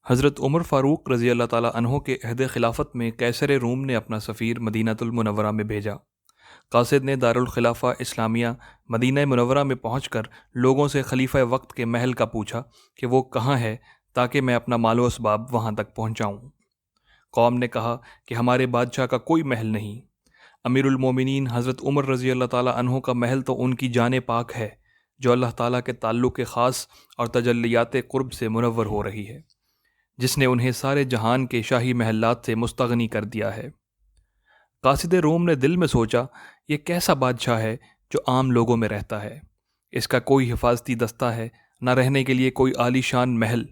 حضرت عمر فاروق رضی اللہ تعالیٰ عنہ کے عہد خلافت میں قیصر روم نے اپنا سفیر مدینۃ المنورہ میں بھیجا۔ قاصد نے دارالخلافہ اسلامیہ مدینہ منورہ میں پہنچ کر لوگوں سے خلیفہ وقت کے محل کا پوچھا کہ وہ کہاں ہے تاکہ میں اپنا مال و اسباب وہاں تک پہنچاؤں۔ قوم نے کہا کہ ہمارے بادشاہ کا کوئی محل نہیں۔ امیر المومنین حضرت عمر رضی اللہ تعالیٰ عنہ کا محل تو ان کی جان پاک ہے جو اللہ تعالیٰ کے تعلق خاص اور تجلیات قرب سے منور ہو رہی ہے، جس نے انہیں سارے جہان کے شاہی محلات سے مستغنی کر دیا ہے۔ قاصد روم نے دل میں سوچا، یہ کیسا بادشاہ ہے جو عام لوگوں میں رہتا ہے، اس کا کوئی حفاظتی دستہ ہے، نہ رہنے کے لیے کوئی عالی شان محل۔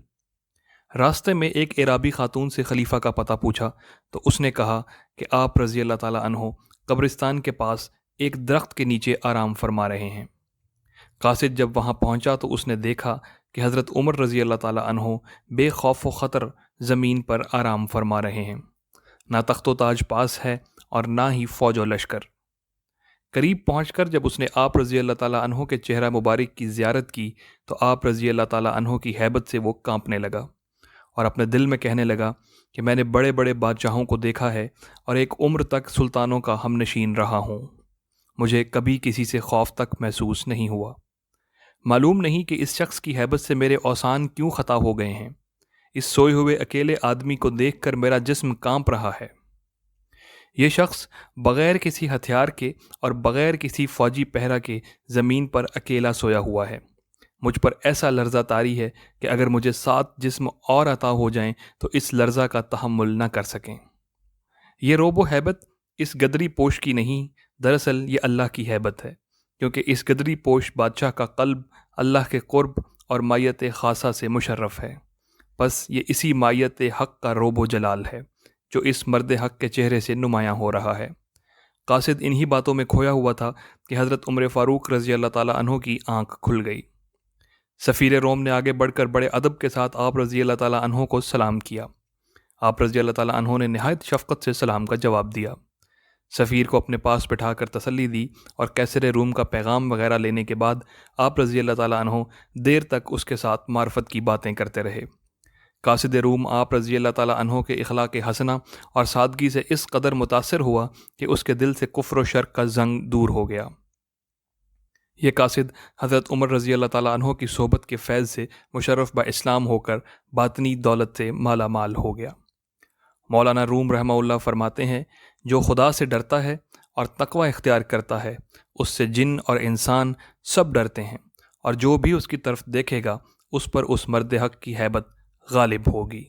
راستے میں ایک عرابی خاتون سے خلیفہ کا پتہ پوچھا تو اس نے کہا کہ آپ رضی اللہ تعالیٰ عنہ قبرستان کے پاس ایک درخت کے نیچے آرام فرما رہے ہیں۔ قاصد جب وہاں پہنچا تو اس نے دیکھا کہ حضرت عمر رضی اللہ تعالیٰ عنہ بے خوف و خطر زمین پر آرام فرما رہے ہیں، نہ تخت و تاج پاس ہے اور نہ ہی فوج و لشکر۔ قریب پہنچ کر جب اس نے آپ رضی اللہ تعالیٰ عنہ کے چہرہ مبارک کی زیارت کی تو آپ رضی اللہ تعالیٰ عنہ کی ہیبت سے وہ کانپنے لگا اور اپنے دل میں کہنے لگا کہ میں نے بڑے بڑے بادشاہوں کو دیکھا ہے اور ایک عمر تک سلطانوں کا ہم نشین رہا ہوں، مجھے کبھی کسی سے خوف تک محسوس نہیں ہوا۔ معلوم نہیں کہ اس شخص کی ہیبت سے میرے اوسان کیوں خطا ہو گئے ہیں۔ اس سوئے ہوئے اکیلے آدمی کو دیکھ کر میرا جسم کانپ رہا ہے۔ یہ شخص بغیر کسی ہتھیار کے اور بغیر کسی فوجی پہرہ کے زمین پر اکیلا سویا ہوا ہے۔ مجھ پر ایسا لرزہ طاری ہے کہ اگر مجھے 7 جسم اور عطا ہو جائیں تو اس لرزہ کا تحمل نہ کر سکیں۔ یہ روب و ہیبت اس گدری پوش کی نہیں، دراصل یہ اللہ کی ہیبت ہے، کیونکہ اس گدری پوش بادشاہ کا قلب اللہ کے قرب اور مائیت خاصہ سے مشرف ہے۔ بس یہ اسی مائیت حق کا روب و جلال ہے جو اس مرد حق کے چہرے سے نمایاں ہو رہا ہے۔ قاصد انہی باتوں میں کھویا ہوا تھا کہ حضرت عمر فاروق رضی اللہ تعالیٰ عنہ کی آنکھ کھل گئی۔ سفیر روم نے آگے بڑھ کر بڑے ادب کے ساتھ آپ رضی اللہ تعالیٰ عنہ کو سلام کیا۔ آپ رضی اللہ تعالیٰ عنہ نے نہایت شفقت سے سلام کا جواب دیا۔ سفیر کو اپنے پاس بٹھا کر تسلی دی اور قیصر روم کا پیغام وغیرہ لینے کے بعد آپ رضی اللہ تعالیٰ عنہ دیر تک اس کے ساتھ معرفت کی باتیں کرتے رہے۔ قاصد روم آپ رضی اللہ تعالیٰ عنہ کے اخلاق حسنہ اور سادگی سے اس قدر متاثر ہوا کہ اس کے دل سے کفر و شرک کا زنگ دور ہو گیا۔ یہ قاصد حضرت عمر رضی اللہ تعالیٰ عنہ کی صحبت کے فیض سے مشرف با اسلام ہو کر باطنی دولت سے مالا مال ہو گیا۔ مولانا روم رحمہ اللہ فرماتے ہیں، جو خدا سے ڈرتا ہے اور تقوی اختیار کرتا ہے اس سے جن اور انسان سب ڈرتے ہیں، اور جو بھی اس کی طرف دیکھے گا اس پر اس مرد حق کی ہیبت غالب ہوگی۔